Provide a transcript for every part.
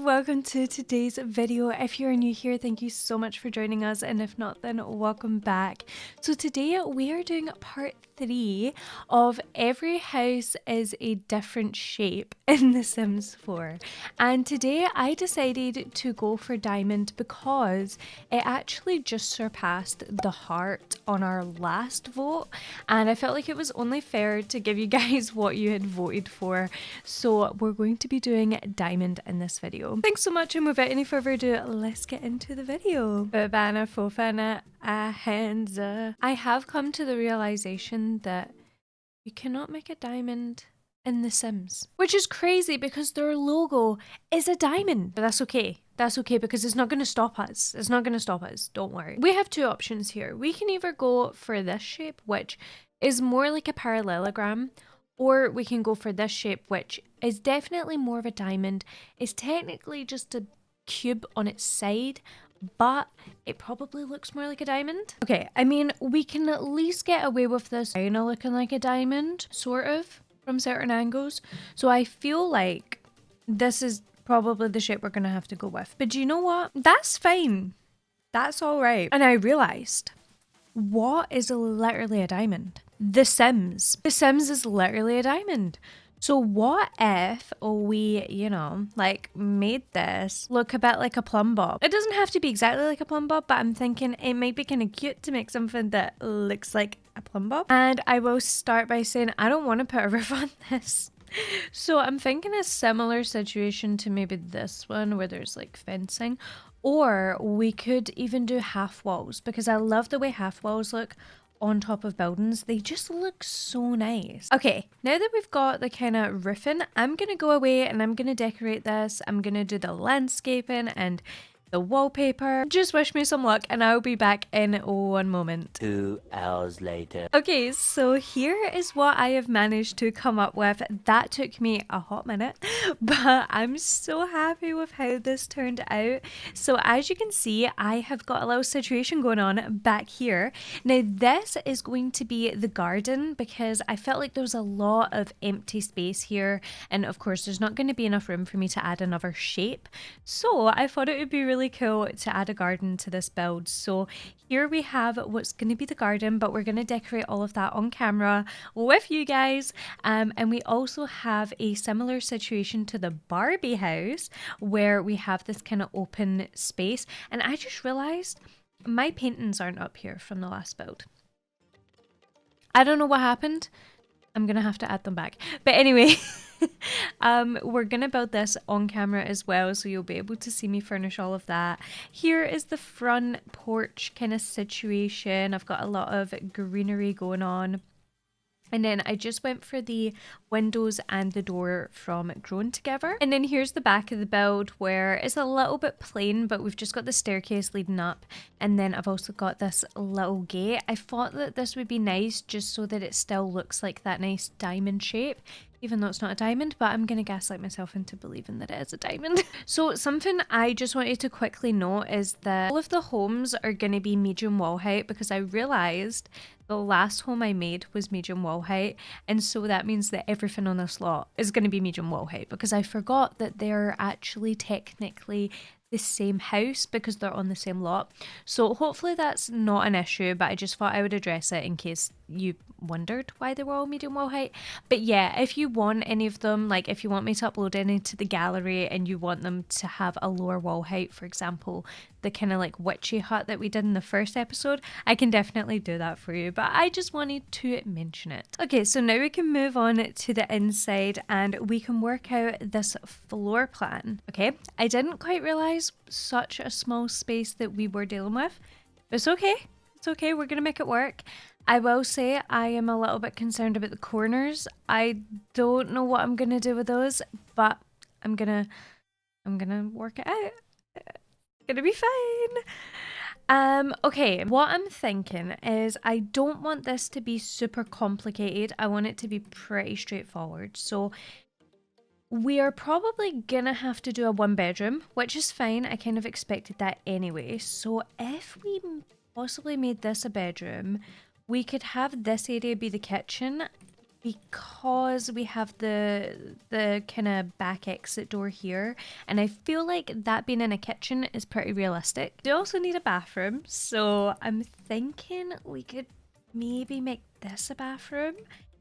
and welcome to today's video. If you're new here, thank you so much for joining us, and if not, then welcome back. So today we are doing part 3 of every house is a different shape in The Sims 4, and today I decided to go for diamond because it actually just surpassed the heart on our last vote, and I felt like it was only fair to give you guys what you had voted for. So we're going to be doing diamond in this video. Thanks so much, and without any further ado, let's get into the video. Babana Fofana iHanza. I have come to the realization that you cannot make a diamond in The Sims, which is crazy because their logo is a diamond. But that's okay. That's okay because it's not going to stop us. It's not going to stop us. Don't worry. We have two options here. We can either go for this shape, which is more like a parallelogram, or we can go for this shape, which is definitely more of a diamond. It's technically just a cube on its side, but it probably looks more like a diamond. Okay, I mean, we can at least get away with this kind of looking like a diamond, sort of, from certain angles. So I feel like this is probably the shape we're going to have to go with. But do you know what? That's fine. That's all right. And I realized, what is literally a diamond? The Sims. The Sims is literally a diamond. So what if we, like made this look a bit like a plumb bob? It doesn't have to be exactly like a plumb bob, but I'm thinking it might be kind of cute to make something that looks like a plumb bob. And I will start by saying I don't want to put a roof on this. So I'm thinking a similar situation to maybe this one where there's like fencing. Or we could even do half walls, because I love the way half walls look on top of buildings. They just look so nice. Okay, now that we've got the kind of roofing, I'm going to go away and I'm going to decorate this. I'm going to do the landscaping and the wallpaper. Just wish me some luck and I'll be back in 1 moment. 2 hours later. Okay, so here is what I have managed to come up with. That took me a hot minute, but I'm so happy with how this turned out. So as you can see, I have got a little situation going on back here. Now this is going to be the garden because I felt like there was a lot of empty space here, and of course there's not going to be enough room for me to add another shape. So I thought it would be really cool to add a garden to this build. So here we have what's going to be the garden, but we're going to decorate all of that on camera with you guys. And we also have a similar situation to the Barbie house where we have this kind of open space. And I just realized my paintings aren't up here from the last build. I don't know what happened. I'm going to have to add them back. But anyway, we're going to build this on camera as well, so you'll be able to see me furnish all of that. Here is the front porch kind of situation. I've got a lot of greenery going on. And then I just went for the windows and the door from Grown Together. And then here's the back of the build where it's a little bit plain, but we've just got the staircase leading up. And then I've also got this little gate. I thought that this would be nice just so that it still looks like that nice diamond shape, even though it's not a diamond, but I'm going to gaslight myself into believing that it is a diamond. So something I just wanted to quickly note is that all of the homes are going to be medium wall height, because I realized the last home I made was medium wall height, and so that means that everything on this lot is going to be medium wall height, because I forgot that they're actually technically the same house because they're on the same lot. So hopefully that's not an issue, but I just thought I would address it in case you wondered why they were all medium wall height. But yeah, if you want any of them, like if you want me to upload any to the gallery and you want them to have a lower wall height, for example, the kind of like witchy hut that we did in the first episode, I can definitely do that for you, but I just wanted to mention it. Okay, so now we can move on to the inside and we can work out this floor plan. Okay, I didn't quite realize such a small space that we were dealing with. It's okay. It's okay. We're going to make it work. I will say I am a little bit concerned about the corners. I don't know what I'm going to do with those, but I'm going to work it out. It's going to be fine. Okay, what I'm thinking is I don't want this to be super complicated. I want it to be pretty straightforward. So we are probably gonna have to do a 1-bedroom, which is fine. I kind of expected that anyway. So if we possibly made this a bedroom, we could have this area be the kitchen. because we have the kind of back exit door here, and I feel like that being in a kitchen is pretty realistic. We also need a bathroom, so I'm thinking we could maybe make this a bathroom.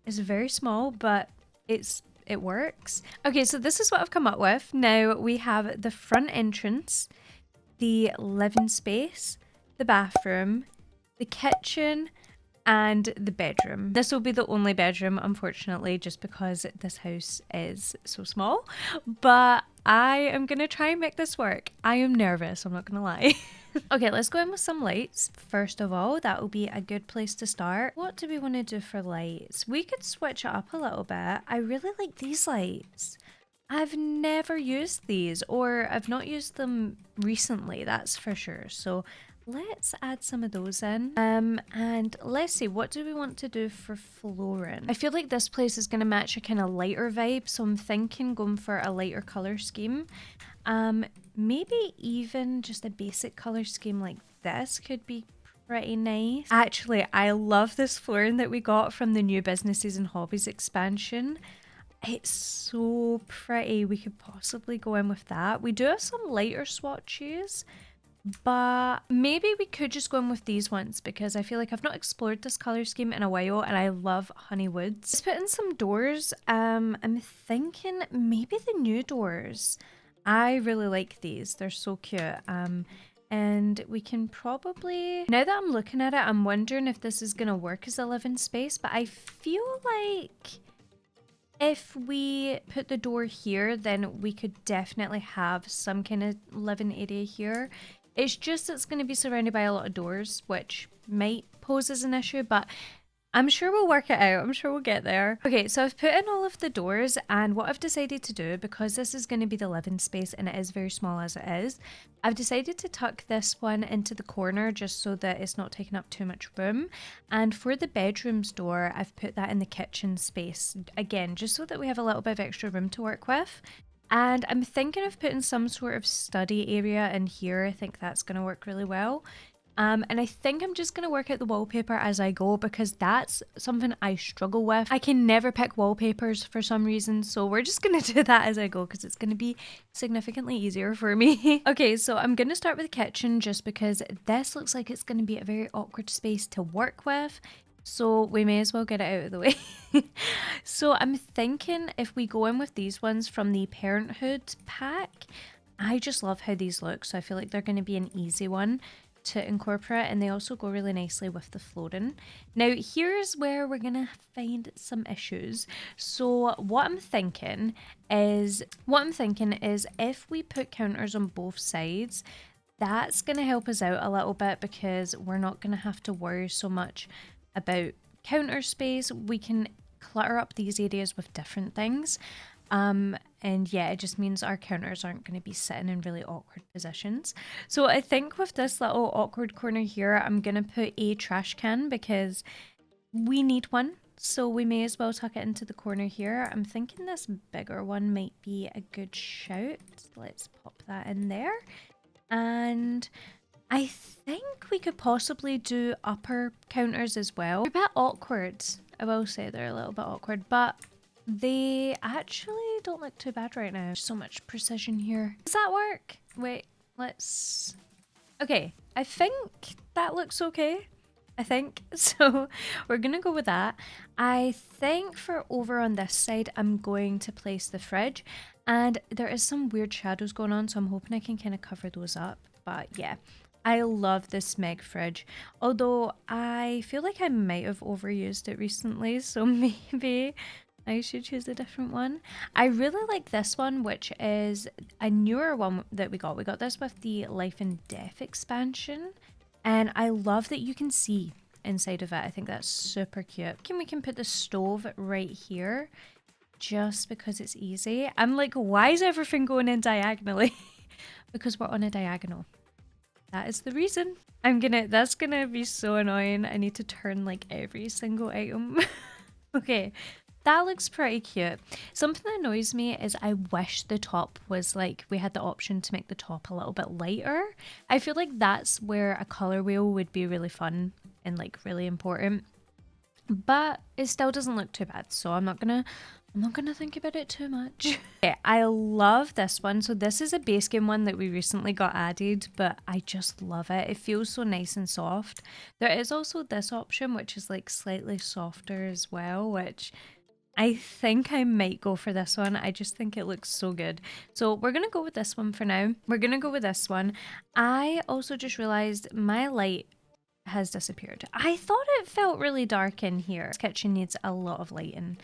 It's very small, but it works. Okay, so this is what I've come up with. Now we have the front entrance, the living space, the bathroom, the kitchen, and the bedroom. This will be the only bedroom, unfortunately, just because this house is so small. But I am going to try and make this work. I am nervous, I'm not going to lie. Okay, let's go in with some lights. First of all, that will be a good place to start. What do we want to do for lights? We could switch it up a little bit. I really like these lights. I've never used these, or I've not used them recently, that's for sure. So let's add some of those in. And let's see, what do we want to do for flooring? I feel like this place is going to match a kind of lighter vibe, so I'm thinking going for a lighter color scheme. Maybe even just a basic color scheme like this could be pretty nice. Actually, I love this flooring that we got from the new businesses and hobbies expansion. It's so pretty. We could possibly go in with that. We do have some lighter swatches, but maybe we could just go in with these ones because I feel like I've not explored this color scheme in a while and I love honey woods. Let's put in some doors. I'm thinking maybe the new doors. I really like these. They're so cute. And we can probably, now that I'm looking at it, I'm wondering if this is going to work as a living space, but I feel like if we put the door here, then we could definitely have some kind of living area here. It's just it's going to be surrounded by a lot of doors, which might pose as an issue, but I'm sure we'll work it out. I'm sure we'll get there. Okay, so I've put in all of the doors, and what I've decided to do, because this is going to be the living space and it is very small as it is, I've decided to tuck this one into the corner just so that it's not taking up too much room. And for the bedrooms door, I've put that in the kitchen space, again, just so that we have a little bit of extra room to work with. And I'm thinking of putting some sort of study area in here. I think that's going to work really well. And I think I'm just going to work out the wallpaper as I go because that's something I struggle with. I can never pick wallpapers for some reason, so we're just going to do that as I go because it's going to be significantly easier for me. Okay, so I'm going to start with the kitchen just because this looks like it's going to be a very awkward space to work with. So we may as well get it out of the way. So I'm thinking if we go in with these ones from the Parenthood pack, I just love how these look. So I feel like they're going to be an easy one to incorporate, and they also go really nicely with the flooring. Now here's where we're gonna find some issues. So what I'm thinking is if we put counters on both sides, that's gonna help us out a little bit because we're not gonna have to worry so much about counter space. We can clutter up these areas with different things. And yeah, it just means our counters aren't going to be sitting in really awkward positions. So I think with this little awkward corner here, I'm going to put a trash can because we need one. So we may as well tuck it into the corner here. I'm thinking this bigger one might be a good shout. Let's pop that in there. And I think we could possibly do upper counters as well. They're a bit awkward. I will say they're a little bit awkward, but they actually don't look too bad right now. So much precision here. Does that work? Wait, let's... Okay, I think that looks okay. I think. So we're going to go with that. I think for over on this side, I'm going to place the fridge. And there is some weird shadows going on, so I'm hoping I can kind of cover those up. But yeah, I love this Meg fridge. Although I feel like I might have overused it recently, so maybe I should choose a different one. I really like this one, which is a newer one that we got. We got this with the Life and Death expansion. And I love that you can see inside of it. I think that's super cute. We can put the stove right here just because it's easy. I'm like, why is everything going in diagonally? Because we're on a diagonal. That is the reason. That's gonna be so annoying. I need to turn like every single item. Okay, that looks pretty cute. Something that annoys me is I wish the top was like, we had the option to make the top a little bit lighter. I feel like that's where a color wheel would be really fun and like really important. but it still doesn't look too bad. So I'm not gonna think about it too much. Okay, I love this one. So this is a base game one that we recently got added, but I just love it. It feels so nice and soft. There is also this option, which is like slightly softer as well, which I think I might go for this one. I just think it looks so good. So we're going to go with this one for now. We're going to go with this one. I also just realized my light has disappeared. I thought it felt really dark in here. This kitchen needs a lot of lighting.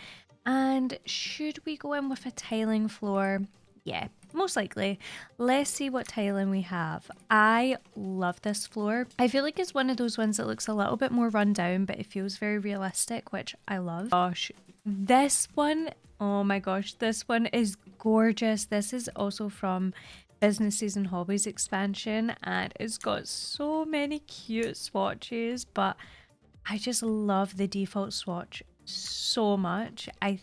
And should we go in with a tiling floor? Yeah, most likely. Let's see what tiling we have. I love this floor. I feel like it's one of those ones that looks a little bit more run down, but it feels very realistic, which I love. Gosh, this one, oh my gosh, this one is gorgeous. This is also from Businesses and Hobbies expansion, and it's got so many cute swatches, but I just love the default swatch so much. I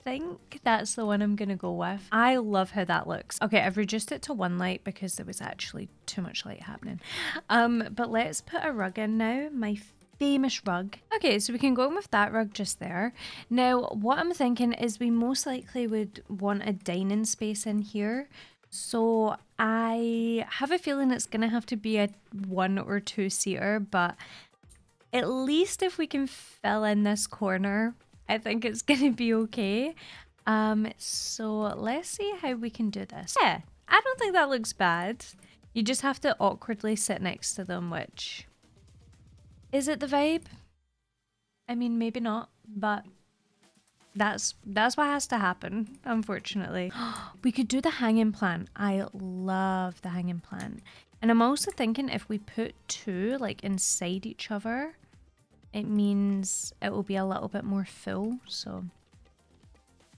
think that's the one I'm gonna go with. I love how that looks. Okay, I've reduced it to one light because there was actually too much light happening. But let's put a rug in now. My famous rug. Okay, so we can go in with that rug just there. Now, what I'm thinking is we most likely would want a dining space in here. So I have a feeling it's gonna have to be a 1 or 2 seater, but at least if we can fill in this corner, I think it's gonna be okay. So let's see how we can do this. Yeah, I don't think that looks bad. You just have to awkwardly sit next to them, which... Is it the vibe? I mean, maybe not, but that's what has to happen, unfortunately. We could do the hanging plant. I love the hanging plant. And I'm also thinking if we put 2 like inside each other, it means it will be a little bit more full, so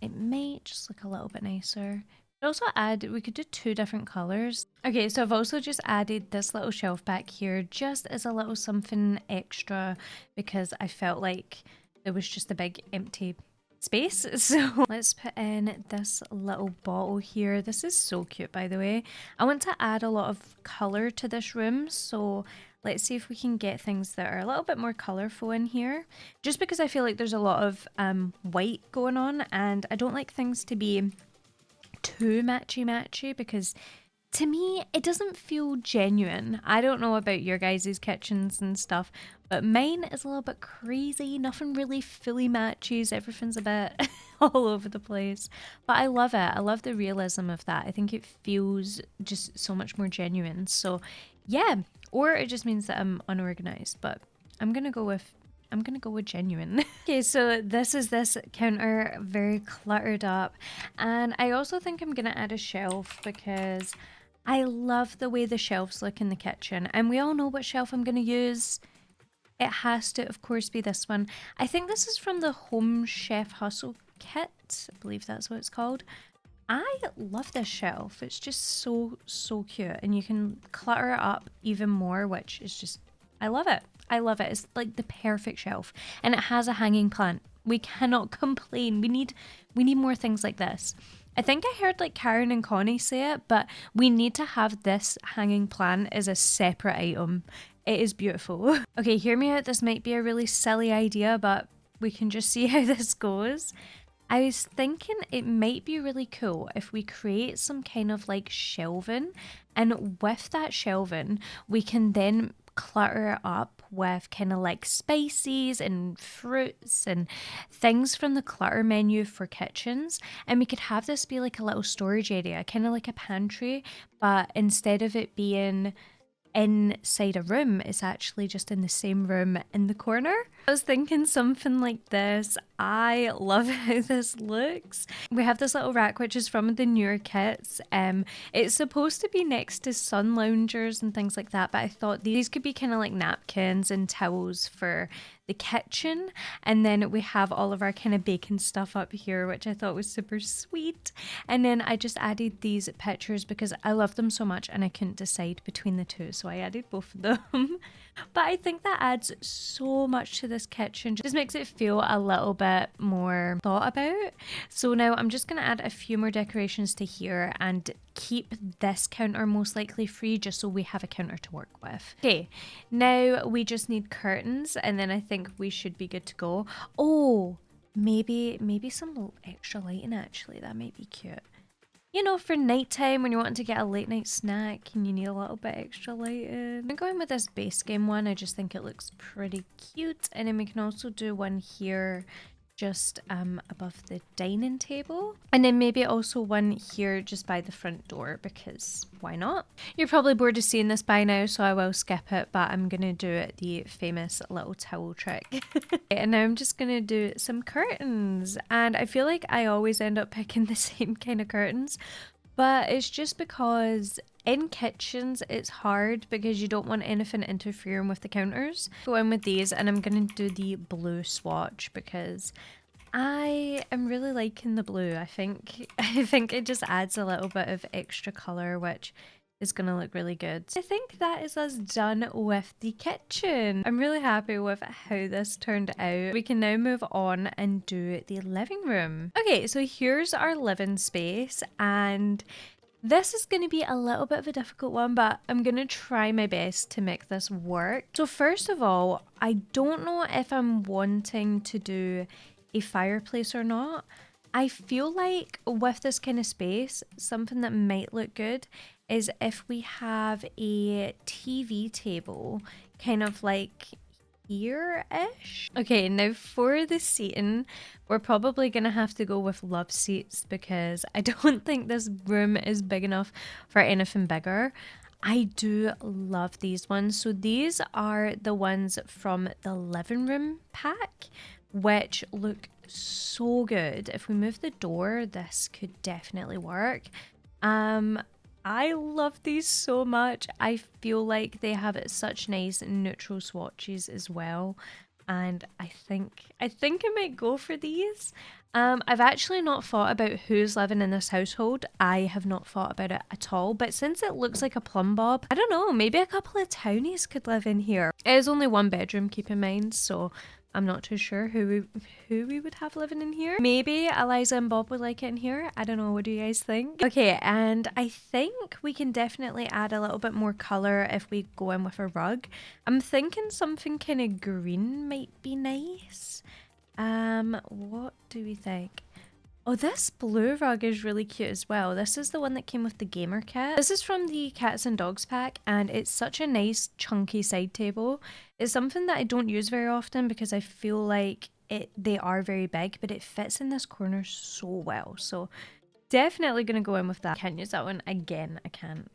it may just look a little bit nicer. Also we could do 2 different colors. Okay, so I've also just added this little shelf back here just as a little something extra because I felt like there was just a big empty space. So let's put in this little bottle here. This is so cute, by the way. I want to add a lot of color to this room, so let's see if we can get things that are a little bit more colorful in here, just because I feel like there's a lot of white going on and I don't like things to be too matchy because to me it doesn't feel genuine. I don't know about your guys' kitchens and stuff, but mine is a little bit crazy. Nothing really fully matches. Everything's a bit all over the place, but I love it. I love the realism of that. I think it feels just so much more genuine. So yeah, or it just means that I'm unorganized, but I'm gonna go with genuine. Okay, so this is this counter, very cluttered up. And I also think I'm gonna add a shelf because I love the way the shelves look in the kitchen. And we all know what shelf I'm gonna use. It has to, of course, be this one. I think this is from the Home Chef Hustle kit. I believe that's what it's called. I love this shelf. It's just so cute. And you can clutter it up even more, which is just, I love it. I love it. It's like the perfect shelf. And it has a hanging plant. We cannot complain. We need more things like this. I think I heard like Karen and Connie say it, but we need to have this hanging plant as a separate item. It is beautiful. Okay, hear me out. This might be a really silly idea, but we can just see how this goes. I was thinking it might be really cool if we create some kind of like shelving, and with that shelving, we can then clutter it up with kind of like spices and fruits and things from the clutter menu for kitchens, and we could have this be like a little storage area, kind of like a pantry, but instead of it being inside a room, it's actually just in the same room in the corner. I was thinking something like this. I love how this looks. We have this little rack which is from the newer kits. It's supposed to be next to sun loungers and things like that, but I thought these could be kind of like napkins and towels for the kitchen, and then we have all of our kind of baking stuff up here, which I thought was super sweet. And then I just added these pictures because I love them so much and I couldn't decide between the two, so I added both of them. But I think that adds so much to this kitchen. Just makes it feel a little bit bit more thought about. So now I'm just going to add a few more decorations to here and keep this counter most likely free just so we have a counter to work with. Okay, now we just need curtains and then I think we should be good to go. Oh, maybe some extra lighting actually. That might be cute. You know, for nighttime when you're wanting to get a late night snack and you need a little bit extra lighting. I'm going with this base game one. I just think it looks pretty cute. And then we can also do one here just above the dining table. And then maybe also one here just by the front door because why not? You're probably bored of seeing this by now, so I will skip it, but I'm gonna do it the famous little towel trick. And now I'm just gonna do some curtains. And I feel like I always end up picking the same kind of curtains, but it's just because in kitchens it's hard because you don't want anything interfering with the counters. Go in with these and I'm gonna do the blue swatch because I am really liking the blue. I think it just adds a little bit of extra colour, which is gonna look really good. I think that is us done with the kitchen. I'm really happy with how this turned out. We can now move on and do the living room. Okay, so here's our living space and this is going to be a little bit of a difficult one, but I'm going to try my best to make this work. So first of all, I don't know if I'm wanting to do a fireplace or not. I feel like with this kind of space, something that might look good is if we have a TV table kind of like here-ish. Okay, now for the seating, we're probably gonna have to go with love seats because I don't think this room is big enough for anything bigger. I do love these ones. So these are the ones from the living room pack, which look so good. If we move the door, this could definitely work. I love these so much. I feel like they have such nice neutral swatches as well. And I think I might go for these. I've actually not thought about who's living in this household. I have not thought about it at all. But since it looks like a plumb bob, I don't know, maybe a couple of townies could live in here. It is only one bedroom, keep in mind, so I'm not too sure who we would have living in here. Maybe Eliza and Bob would like it in here. I don't know. What do you guys think? Okay, and I think we can definitely add a little bit more color if we go in with a rug. I'm thinking something kind of green might be nice. What do we think? Oh, this blue rug is really cute as well. This is the one that came with the gamer kit. This is from the Cats and Dogs pack, and it's such a nice chunky side table. It's something that I don't use very often because I feel like they are very big, but it fits in this corner so well. So definitely gonna go in with that. Can't use that one again. I can.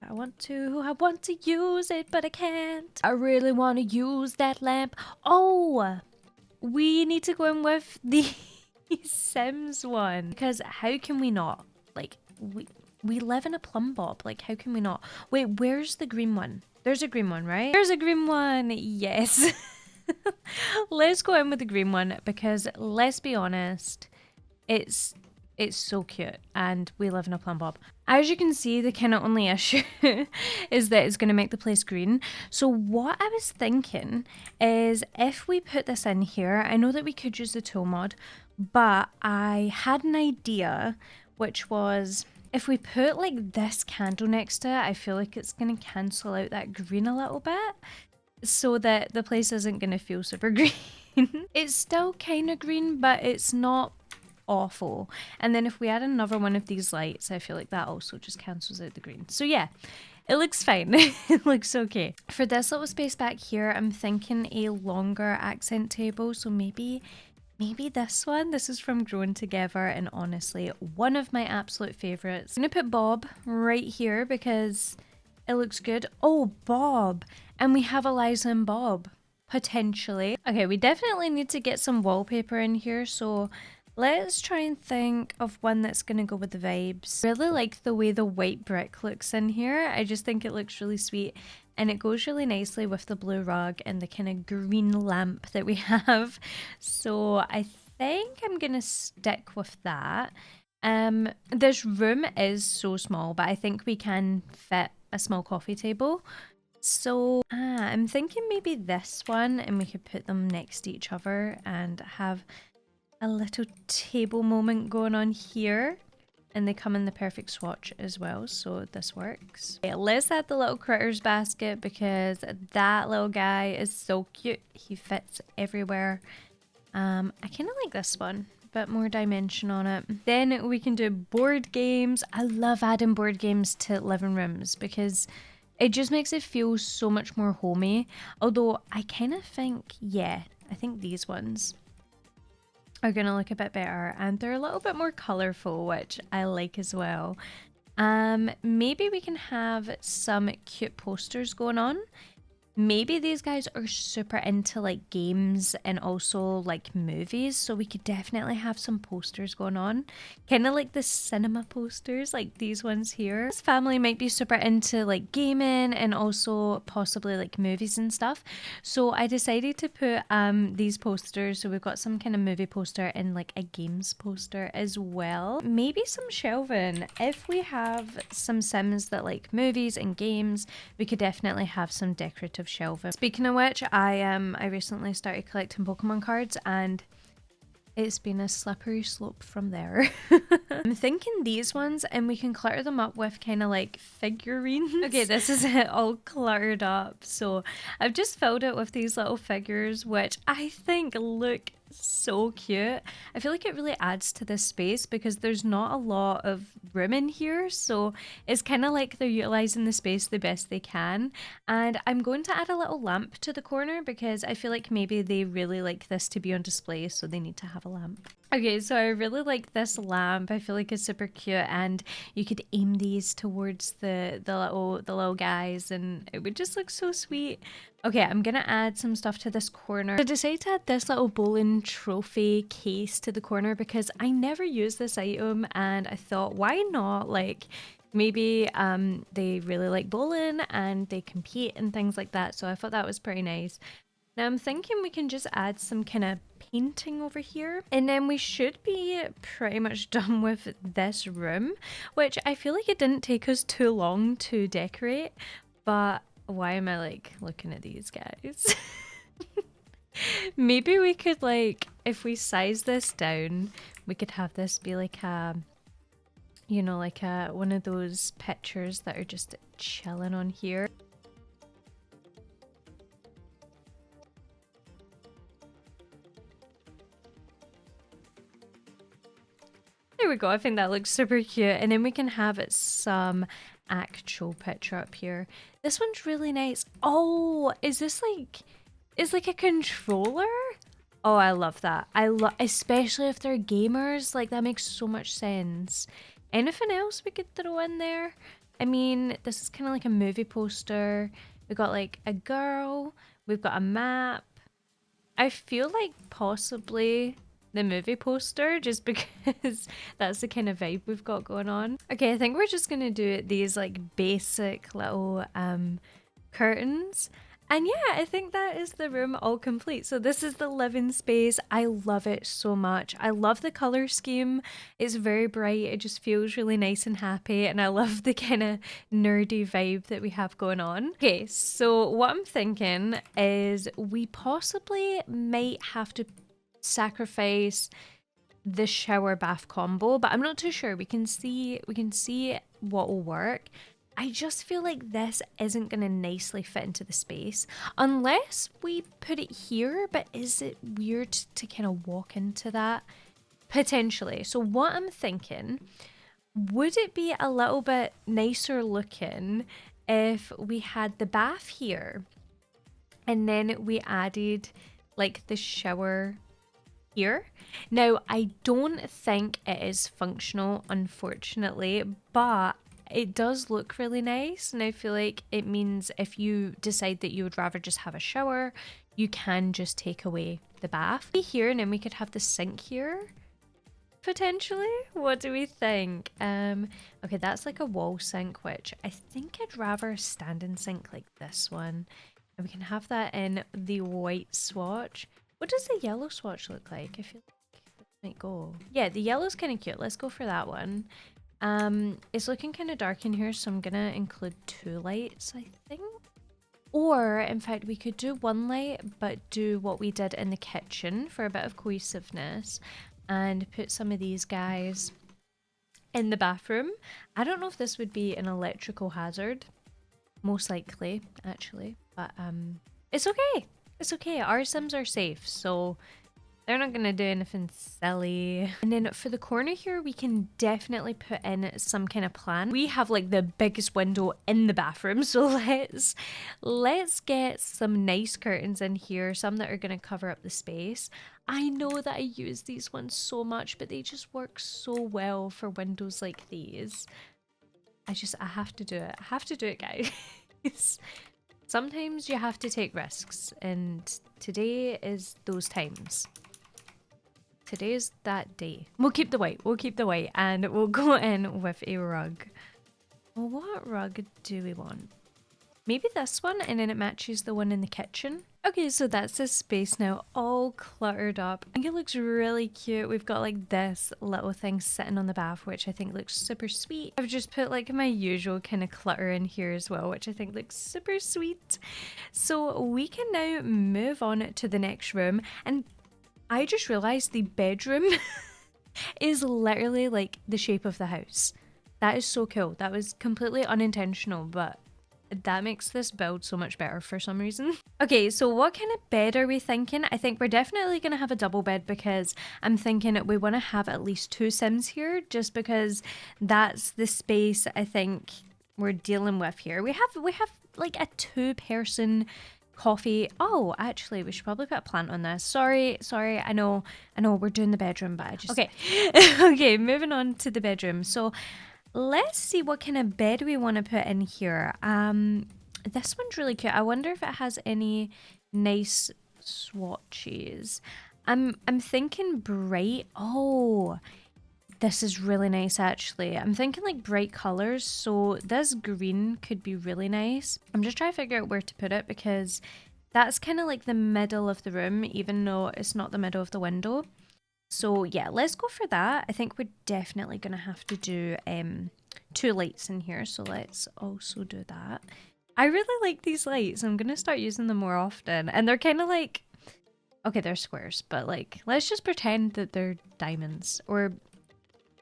I want to use it, but I can't. I really want to use that lamp. Oh, we need to go in with the Sims one because how can we not? Like we live in a plumb bob. Like how can we not? Wait, where's the green one? There's a green one, right? There's a green one. Yes. Let's go in with the green one because let's be honest, it's so cute and we live in a plumb bob. As you can see, the kind of only issue is that it's going to make the place green. So what I was thinking is if we put this in here, I know that we could use the tool mod, but I had an idea, which was if we put like this candle next to it, I feel like it's going to cancel out that green a little bit so that the place isn't going to feel super green. It's still kind of green, but it's not awful. And then if we add another one of these lights, I feel like that also just cancels out the green. So yeah, it looks fine. It looks okay. For this little space back here, I'm thinking a longer accent table. So maybe this one. This is from Growing Together, and honestly, one of my absolute favorites. I'm gonna put Bob right here because it looks good. Oh, Bob. And we have Eliza and Bob, potentially. Okay, we definitely need to get some wallpaper in here, so let's try and think of one that's going to go with the vibes. Really like the way the white brick looks in here. I just think it looks really sweet and it goes really nicely with the blue rug and the kind of green lamp that we have. So I think I'm going to stick with that. This room is so small, but I think we can fit a small coffee table. So I'm thinking maybe this one, and we could put them next to each other and have a little table moment going on here. And they come in the perfect swatch as well, so this works. Okay, let's add the little critters basket because that little guy is so cute. He fits everywhere. I kind of like this one. Bit more dimension on it. Then we can do board games. I love adding board games to living rooms because it just makes it feel so much more homey. Although I kind of think, yeah, I think these ones are gonna look a bit better, and they're a little bit more colorful, which I like as well. Maybe we can have some cute posters going on. Maybe these guys are super into like games and also like movies, so we could definitely have some posters going on. Kind of like the cinema posters, like these ones here. This family might be super into like gaming and also possibly like movies and stuff. So I decided to put these posters. So we've got some kind of movie poster and like a games poster as well. Maybe some shelving. If we have some Sims that like movies and games, we could definitely have some decorative shelving. Speaking of which, I recently started collecting Pokemon cards, and it's been a slippery slope from there. I'm thinking these ones, and we can clutter them up with kind of like figurines. Okay, this is it all cluttered up. So I've just filled it with these little figures, which I think look so cute. I feel like it really adds to this space because there's not a lot of room in here, so it's kind of like they're utilizing the space the best they can. And I'm going to add a little lamp to the corner because I feel like maybe they really like this to be on display, so they need to have a lamp. Okay, so I really like this lamp. I feel like it's super cute, and you could aim these towards the little guys, and it would just look so sweet. Okay, I'm gonna add some stuff to this corner. I decided to add this little bowling trophy case to the corner because I never use this item, and I thought, why not? Like, maybe they really like bowling and they compete and things like that. So I thought that was pretty nice. Now I'm thinking we can just add some kind of painting over here, and then we should be pretty much done with this room, which I feel like it didn't take us too long to decorate. But why am I like looking at these guys? Maybe we could, like, if we size this down, we could have this be like a, you know, like a one of those pictures that are just chilling on here. There we go. I think that looks super cute. And then we can have some actual picture up here. This one's really nice. Oh, is this like, is like a controller? Oh, I love that. I love, especially if they're gamers. Like, that makes so much sense. Anything else we could throw in there? I mean, this is kind of like a movie poster. We've got like a girl. We've got a map. I feel like possibly the movie poster just because that's the kind of vibe we've got going on. Okay, I think we're just gonna do these like basic little curtains. And yeah, I think that is the room all complete. So this is the living space. I love it so much. I love the color scheme. It's very bright. It just feels really nice and happy. And I love the kind of nerdy vibe that we have going on. Okay, so what I'm thinking is we possibly might have to sacrifice the shower bath combo, but I'm not too sure. We can see what will work. I just feel like this isn't going to nicely fit into the space unless we put it here, but is it weird to kind of walk into that? Potentially. So what I'm thinking, would it be a little bit nicer looking if we had the bath here and then we added like the shower here? Now, I don't think it is functional, unfortunately, but it does look really nice, and I feel like it means if you decide that you would rather just have a shower, you can just take away the bath here, and then we could have the sink here potentially. What do we think? Okay, that's like a wall sink, which I think I'd rather a standing sink like this one, and we can have that in the white swatch. What does the yellow swatch look like? I feel like that might go. Yeah, the yellow's kind of cute. Let's go for that one. It's looking kind of dark in here, so I'm gonna include 2 lights, I think. Or, in fact, we could do one light, but do what we did in the kitchen for a bit of cohesiveness and put some of these guys in the bathroom. I don't know if this would be an electrical hazard. Most likely, actually. But it's okay. It's okay. Our Sims are safe, so they're not gonna do anything silly. And then for the corner here, we can definitely put in some kind of plan. We have like the biggest window in the bathroom, so let's get some nice curtains in here, some that are gonna cover up the space. I know that I use these ones so much, but they just work so well for windows like these. I have to do it. I have to do it, guys. Sometimes you have to take risks, and today is those times. Today is that day. We'll keep the white. We'll keep the white, and we'll go in with a rug. Well, what rug do we want? Maybe this one, and then it matches the one in the kitchen. Okay, so that's the space now, all cluttered up. I think it looks really cute. We've got like this little thing sitting on the bath, which I think looks super sweet. I've just put like my usual kind of clutter in here as well, which I think looks super sweet. So we can now move on to the next room, and I just realized the bedroom is literally like the shape of the house. That is so cool. That was completely unintentional, but that makes this build so much better for some reason. Okay, so what kind of bed are we thinking? I think we're definitely going to have a double bed because I'm thinking we want to have at least 2 Sims here, just because that's the space I think we're dealing with here. We have like a 2-person coffee. Oh, actually, we should probably put a plant on this. Sorry. I know we're doing the bedroom, but I just... Okay. Okay, moving on to the bedroom. So let's see what kind of bed we want to put in here. This one's really cute. I wonder if it has any nice swatches. I'm thinking bright. Oh, this is really nice actually. I'm thinking like bright colors. So this green could be really nice. I'm just trying to figure out where to put it because that's kind of like the middle of the room, even though it's not the middle of the window. So yeah, let's go for that. I think we're definitely going to have to do 2 lights in here. So let's also do that. I really like these lights. I'm going to start using them more often. And they're kind of like, okay, they're squares, but like, let's just pretend that they're diamonds. Or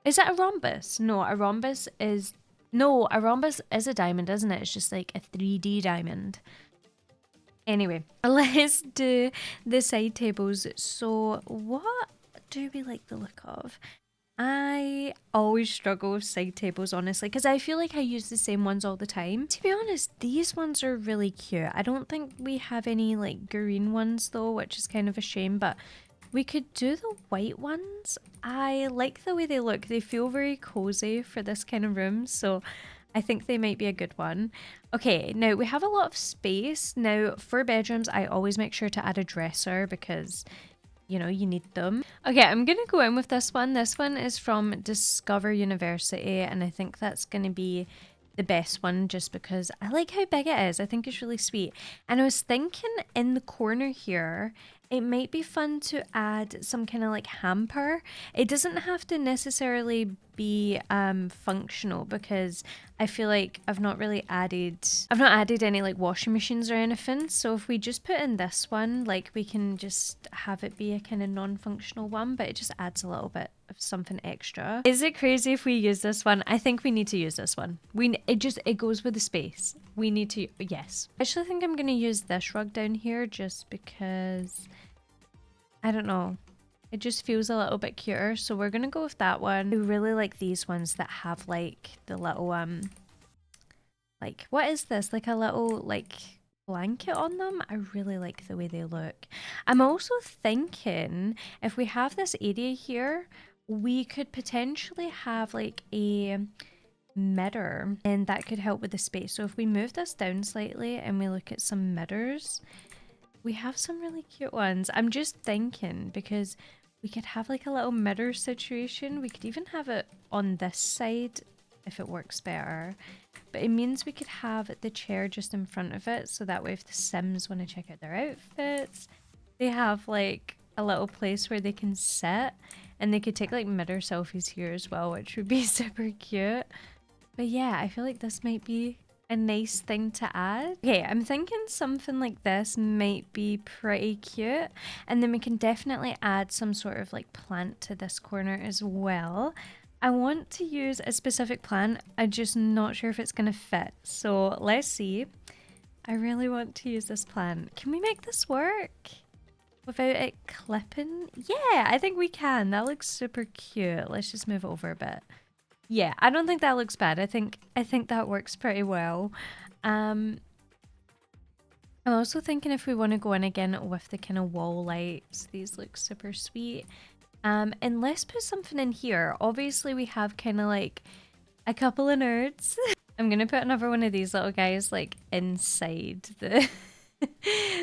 is that a rhombus? No, a rhombus is a diamond, isn't it? It's just like a 3D diamond. Anyway, let's do the side tables. So what do we like the look of? I always struggle with side tables, honestly, because I feel like I use the same ones all the time. To be honest, these ones are really cute. I don't think we have any like green ones though, which is kind of a shame, but we could do the white ones. I like the way they look. They feel very cozy for this kind of room, so I think they might be a good one. Okay, now we have a lot of space. Now for bedrooms, I always make sure to add a dresser because, you know, you need them. Okay, I'm gonna go in with this one. This one is from Discover University, and I think that's gonna be the best one just because I like how big it is. I think it's really sweet. And I was thinking in the corner here, it might be fun to add some kind of like hamper. It doesn't have to necessarily be functional because I feel like I've not added any like washing machines or anything. So if we just put in this one, like we can just have it be a kind of non-functional one, but it just adds a little bit of something extra. Is it crazy if we use this one? I think we need to use this one. It goes with the space. We need to, yes. I actually think I'm gonna use this rug down here just because, I don't know, it just feels a little bit cuter. So we're gonna go with that one. I really like these ones that have like the little like, what is this? Like a little like blanket on them. I really like the way they look. I'm also thinking if we have this area here, we could potentially have like a mirror and that could help with the space. So if we move this down slightly and we look at some mirrors, we have some really cute ones. I'm just thinking because we could have like a little mirror situation. We could even have it on this side if it works better. But it means we could have the chair just in front of it, so that way if the Sims want to check out their outfits, they have like a little place where they can sit, and they could take like mirror selfies here as well, which would be super cute. But yeah, I feel like this might be a nice thing to add. Okay, I'm thinking something like this might be pretty cute. And then we can definitely add some sort of like plant to this corner as well. I want to use a specific plant. I'm just not sure if it's going to fit. So let's see. I really want to use this plant. Can we make this work without it clipping? Yeah, I think we can. That looks super cute. Let's just move it over a bit. Yeah, I don't think that looks bad. I think that works pretty well. I'm also thinking if we want to go in again with the kind of wall lights, these look super sweet. And let's put something in here. Obviously, we have kind of like a couple of nerds. I'm gonna put another one of these little guys like inside the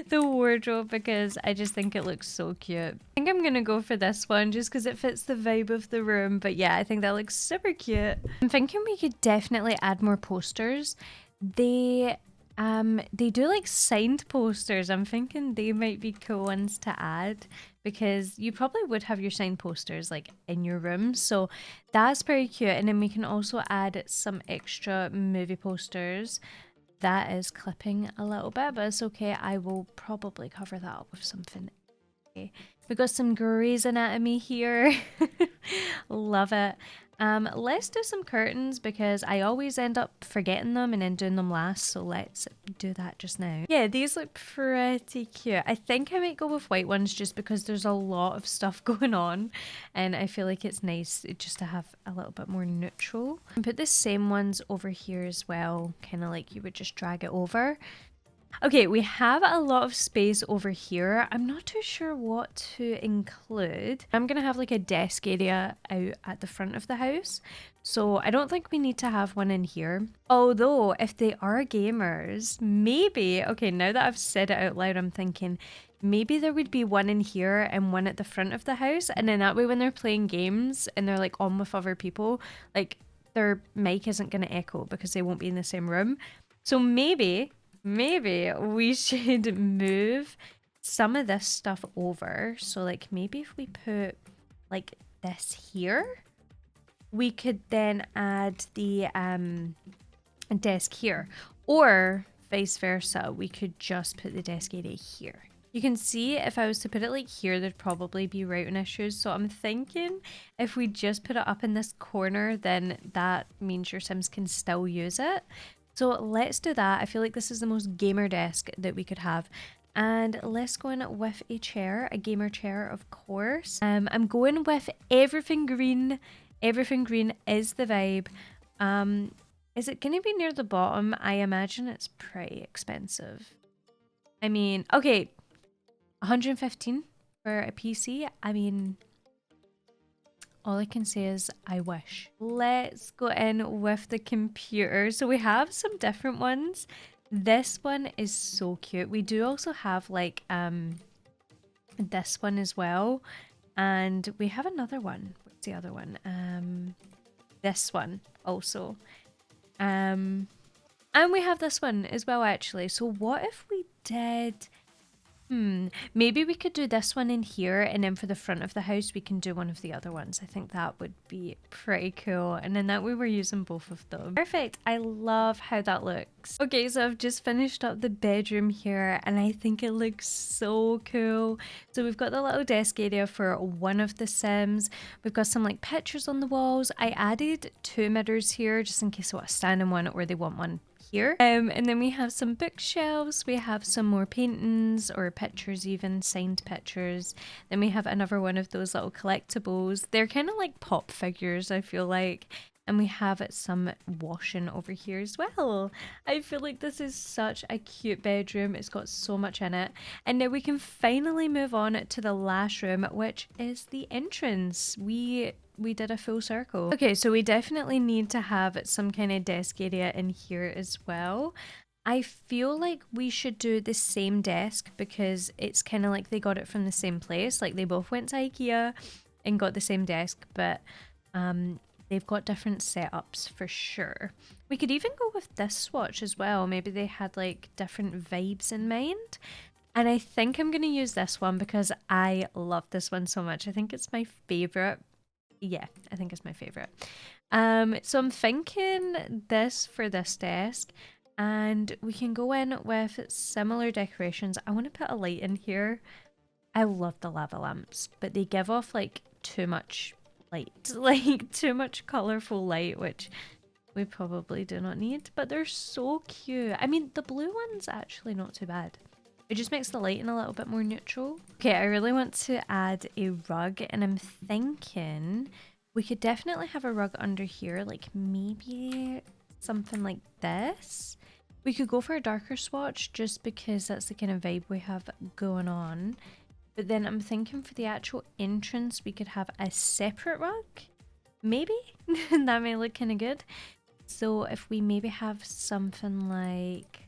the wardrobe because I just think it looks so cute. I think I'm gonna go for this one just because it fits the vibe of the room. But yeah, I think that looks super cute. I'm thinking we could definitely add more posters. They do like signed posters. I'm thinking they might be cool ones to add because you probably would have your signed posters like in your room. So that's pretty cute. And then we can also add some extra movie posters. That is clipping a little bit, but it's okay. I will probably cover that up with something. Okay. We got some Grey's Anatomy here. Love it. Let's do some curtains because I always end up forgetting them and then doing them last. So let's do that just now. Yeah, these look pretty cute. I think I might go with white ones just because there's a lot of stuff going on and I feel like it's nice just to have a little bit more neutral. And put the same ones over here as well, kind of like you would just drag it over. Okay, we have a lot of space over here. I'm not too sure what to include. I'm going to have like a desk area out at the front of the house. So I don't think we need to have one in here. Although if they are gamers, maybe, okay, now that I've said it out loud, I'm thinking maybe there would be one in here and one at the front of the house. And then that way when they're playing games and they're like on with other people, like their mic isn't going to echo because they won't be in the same room. So maybe we should move some of this stuff over. So like maybe if we put like this here, we could then add the desk here, or vice versa. We could just put the desk area here. You can see if I was to put it like here, there'd probably be routing issues. So I'm thinking if we just put it up in this corner, then that means your Sims can still use it. So let's do that. I feel like this is the most gamer desk that we could have. And let's go in with a chair, a gamer chair, of course. I'm going with everything green. Everything green is the vibe. Is it going to be near the bottom? I imagine it's pretty expensive. I mean, okay, 115 for a PC. I mean, all I can say is I wish. Let's go in with the computer. So we have some different ones. This one is so cute. We do also have like this one as well. And we have another one. What's the other one? This one also. And we have this one as well actually. So what if we did... maybe we could do this one in here and then for the front of the house we can do one of the other ones. I think that would be pretty cool, and then that way we're using both of them. Perfect. I love how that looks. Okay, so I've just finished up the bedroom here and I think it looks so cool. So we've got the little desk area for one of the Sims. We've got some like pictures on the walls. I added 2 mirrors here just in case they want to stand in one or they want one here. And then we have some bookshelves, we have some more paintings or pictures, even signed pictures. Then we have another one of those little collectibles. They're kind of like pop figures, I feel like. And we have some washing over here as well. I feel like this is such a cute bedroom. It's got so much in it. And now we can finally move on to the last room, which is the entrance. We did a full circle. Okay, so we definitely need to have some kind of desk area in here as well. I feel like we should do the same desk because it's kind of like they got it from the same place. Like they both went to IKEA and got the same desk, but they've got different setups for sure. We could even go with this swatch as well. Maybe they had like different vibes in mind. And I think I'm going to use this one because I love this one so much. I think it's my favorite. Yeah, I think it's my favorite. So I'm thinking this for this desk. And we can go in with similar decorations. I want to put a light in here. I love the lava lamps, but they give off like too much light, like too much colorful light, which we probably do not need, but they're so cute. I mean, the blue one's actually not too bad. It just makes the lighting a little bit more neutral. Okay, I really want to add a rug, and I'm thinking we could definitely have a rug under here, like maybe something like this. We could go for a darker swatch just because that's the kind of vibe we have going on. But then I'm thinking for the actual entrance, we could have a separate rug. Maybe? That may look kind of good. So if we maybe have something like,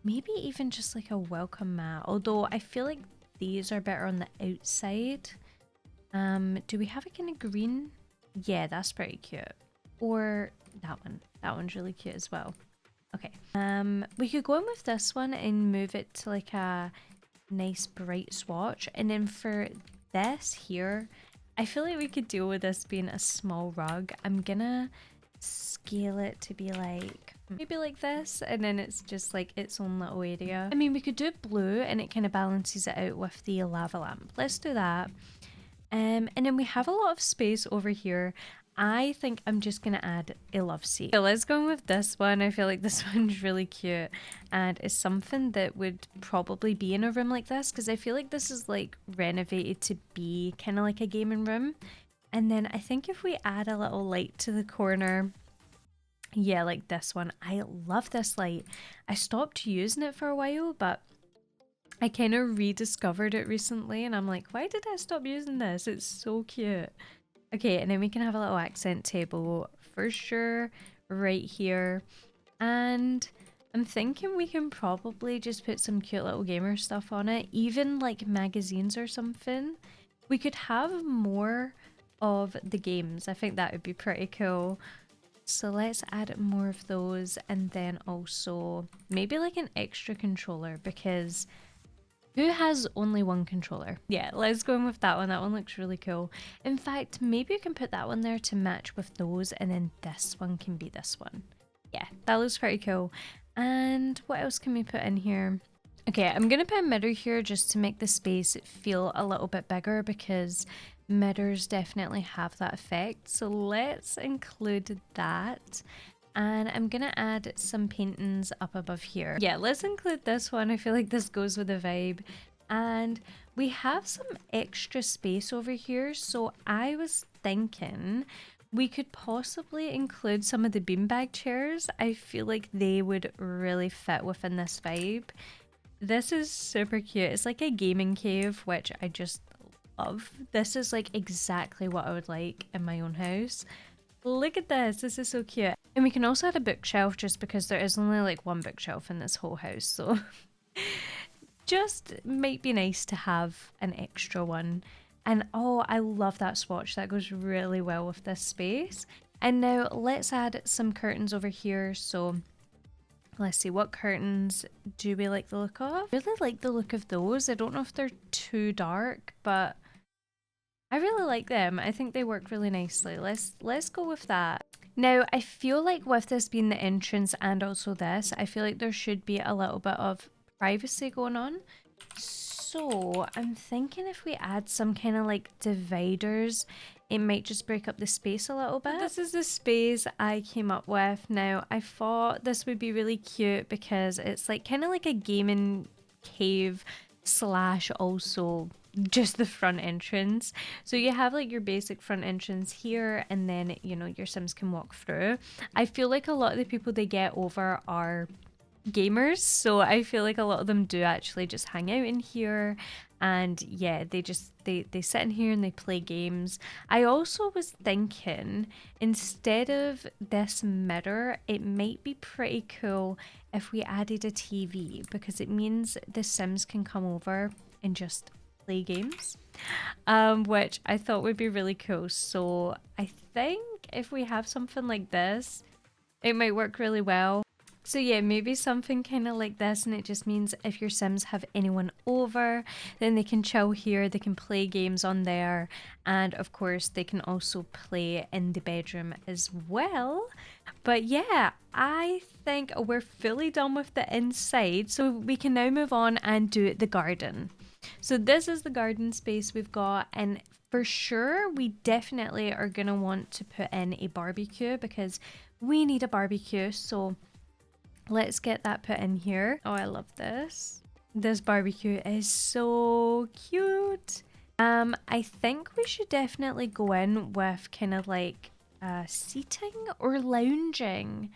maybe even just like a welcome mat. Although I feel like these are better on the outside. Do we have a kind of green? Yeah, that's pretty cute. Or that one. That one's really cute as well. Okay. We could go in with this one and move it to like a nice bright swatch. And then for this here, I feel like we could deal with this being a small rug. I'm gonna scale it to be like maybe like this, and then it's just like its own little area. I mean, we could do blue and it kind of balances it out with the lava lamp. Let's do that. And then we have a lot of space over here. I think I'm just gonna add a love seat. Okay, let's go with this one. I feel like this one's really cute and it's something that would probably be in a room like this, because I feel like this is like renovated to be kind of like a gaming room. And then I think if we add a little light to the corner, yeah, like this one. I love this light. I stopped using it for a while, but I kind of rediscovered it recently and I'm like, why did I stop using this? It's so cute. Okay, and then we can have a little accent table for sure right here. And I'm thinking we can probably just put some cute little gamer stuff on it, even like magazines or something. We could have more of the games. I think that would be pretty cool. So let's add more of those, and then also maybe like an extra controller, because who has only one controller? Yeah, let's go in with that one. That one looks really cool. In fact, maybe you can put that one there to match with those, and then this one can be this one. Yeah, that looks pretty cool. And what else can we put in here? Okay, I'm gonna put a mirror here just to make the space feel a little bit bigger, because mirrors definitely have that effect. So let's include that. And I'm gonna add some paintings up above here. Yeah, let's include this one. I feel like this goes with the vibe. And we have some extra space over here, so I was thinking we could possibly include some of the beanbag chairs. I feel like they would really fit within this vibe. This is super cute. It's like a gaming cave, which I just love. This is like exactly what I would like in my own house. Look at this. This is so cute. And we can also add a bookshelf, just because there is only like one bookshelf in this whole house. So just might be nice to have an extra one. And oh, I love that swatch. That goes really well with this space. And now let's add some curtains over here. So let's see, what curtains do we like the look of? I really like the look of those. I don't know if they're too dark, but I really like them. I think they work really nicely. Let's go with that. Now, I feel like with this being the entrance and also this, I feel like there should be a little bit of privacy going on. So I'm thinking if we add some kind of like dividers, it might just break up the space a little bit. This is the space I came up with. Now, I thought this would be really cute because it's like kind of like a gaming cave slash also just the front entrance. So you have like your basic front entrance here, and then, you know, your Sims can walk through. I feel like a lot of the people they get over are gamers, so I feel like a lot of them do actually just hang out in here, and yeah, they sit in here and they play games. I also was thinking, instead of this mirror, it might be pretty cool if we added a TV, because it means the Sims can come over and just play games, which I thought would be really cool. So I think if we have something like this, it might work really well. So yeah, maybe something kind of like this, and it just means if your Sims have anyone over, then they can chill here, they can play games on there, and of course they can also play in the bedroom as well. But yeah, I think we're fully done with the inside, so we can now move on and do the garden. So this is the garden space we've got, and for sure we definitely are gonna want to put in a barbecue because we need a barbecue. So let's get that put in here. Oh, I love this. This barbecue is so cute. I think we should definitely go in with kind of like seating or lounging.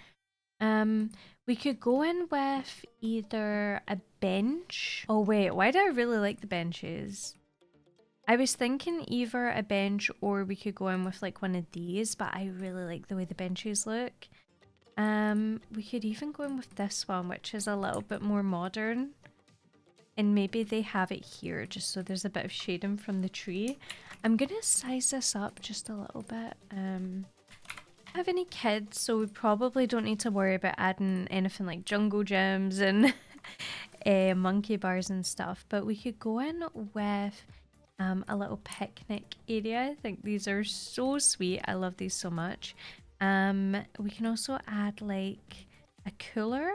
We could go in with either a bench. Oh wait, why do I really like the benches? I was thinking either a bench or we could go in with like one of these, but I really like the way the benches look. We could even go in with this one, which is a little bit more modern. And maybe they have it here just so there's a bit of shading from the tree. I'm gonna size this up just a little bit. Have any kids, so we probably don't need to worry about adding anything like jungle gyms and monkey bars and stuff, but we could go in with a little picnic area. I think these are so sweet. I love these so much. We can also add like a cooler.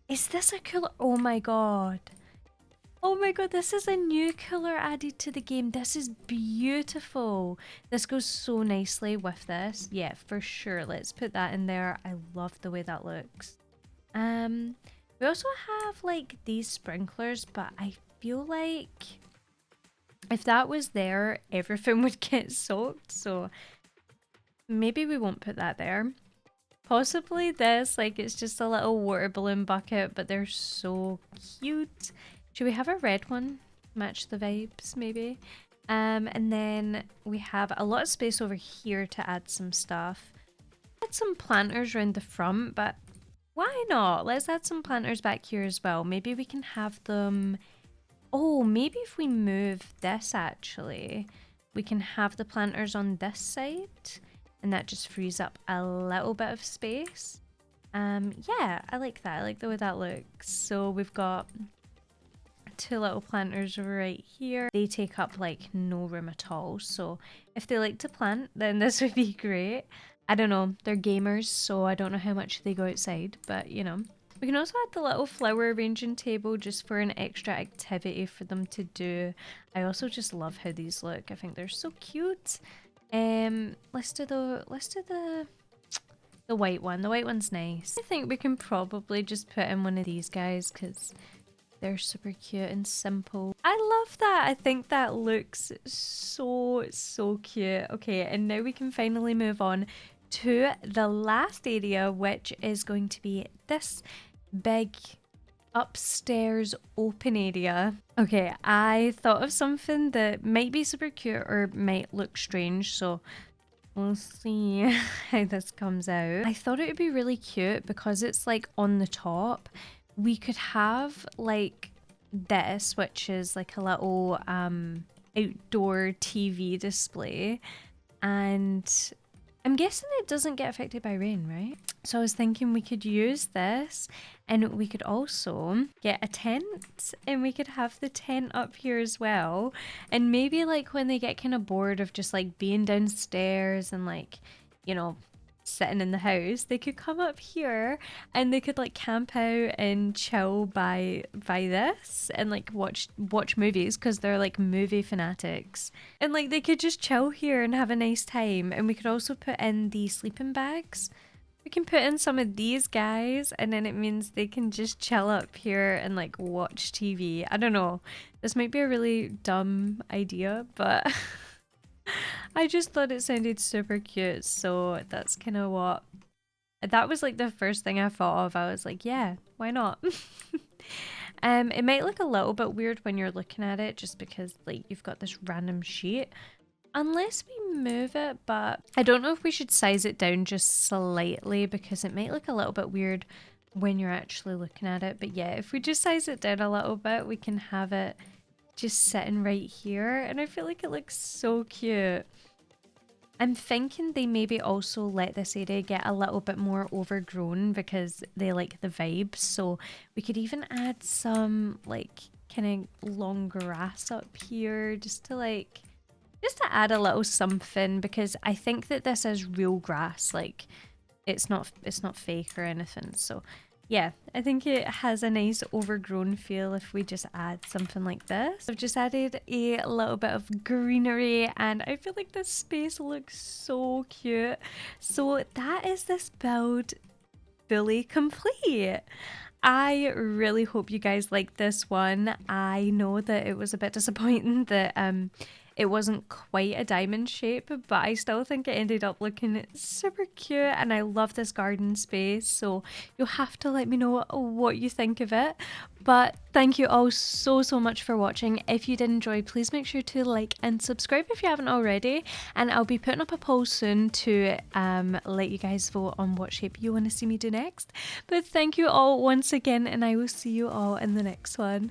Is this a cooler? Oh my god. Oh my god, this is a new colour added to the game. This is beautiful. This goes so nicely with this. Yeah, for sure. Let's put that in there. I love the way that looks. We also have like these sprinklers, but I feel like if that was there, everything would get soaked. So maybe we won't put that there. Possibly this, like it's just a little water balloon bucket, but they're so cute. Should we have a red one? Match the vibes, maybe. And then we have a lot of space over here to add some stuff. Add some planters around the front, but why not? Let's add some planters back here as well. Maybe we can have them... Oh, maybe if we move this actually, we can have the planters on this side, and that just frees up a little bit of space. Yeah, I like that. I like the way that looks. So we've got two little planters right here. They take up like no room at all, so if they like to plant, then this would be great. I don't know, they're gamers, so I don't know how much they go outside, but you know. We can also add the little flower arranging table just for an extra activity for them to do. I also just love how these look. I think they're so cute. Let's do the white one. The white one's nice. I think we can probably just put in one of these guys because they're super cute and simple. I love that. I think that looks so cute. Okay, and now we can finally move on to the last area, which is going to be this big upstairs open area. Okay, I thought of something that might be super cute or might look strange, so we'll see how this comes out. I thought it would be really cute because it's like on the top. We could have like this, which is like a little outdoor TV display, and I'm guessing it doesn't get affected by rain, right? So I was thinking we could use this, and we could also get a tent, and we could have the tent up here as well. And maybe like when they get kind of bored of just like being downstairs and like, you know, sitting in the house, they could come up here and they could like camp out and chill by this and like watch movies because they're like movie fanatics, and like they could just chill here and have a nice time. And we could also put in the sleeping bags. We can put in some of these guys, and then it means they can just chill up here and like watch TV. I don't know, this might be a really dumb idea, but I just thought it sounded super cute, so that's kind of what... That was like the first thing I thought of. I was like, yeah, why not? It might look a little bit weird when you're looking at it just because like you've got this random sheet. Unless we move it, but I don't know if we should size it down just slightly because it might look a little bit weird when you're actually looking at it. But yeah, if we just size it down a little bit, we can have it just sitting right here, and I feel like it looks so cute. I'm thinking they maybe also let this area get a little bit more overgrown because they like the vibes. So we could even add some like kind of long grass up here just to add a little something because I think that this is real grass. Like it's not fake or anything. So yeah, I think it has a nice overgrown feel if we just add something like this. I've just added a little bit of greenery and I feel like this space looks so cute. So that is this build fully complete. I really hope you guys liked this one. I know that it was a bit disappointing that it wasn't quite a diamond shape, but I still think it ended up looking super cute and I love this garden space. So you'll have to let me know what you think of it. But thank you all so much for watching. If you did enjoy, please make sure to like and subscribe if you haven't already. And I'll be putting up a poll soon to let you guys vote on what shape you want to see me do next. But thank you all once again, and I will see you all in the next one.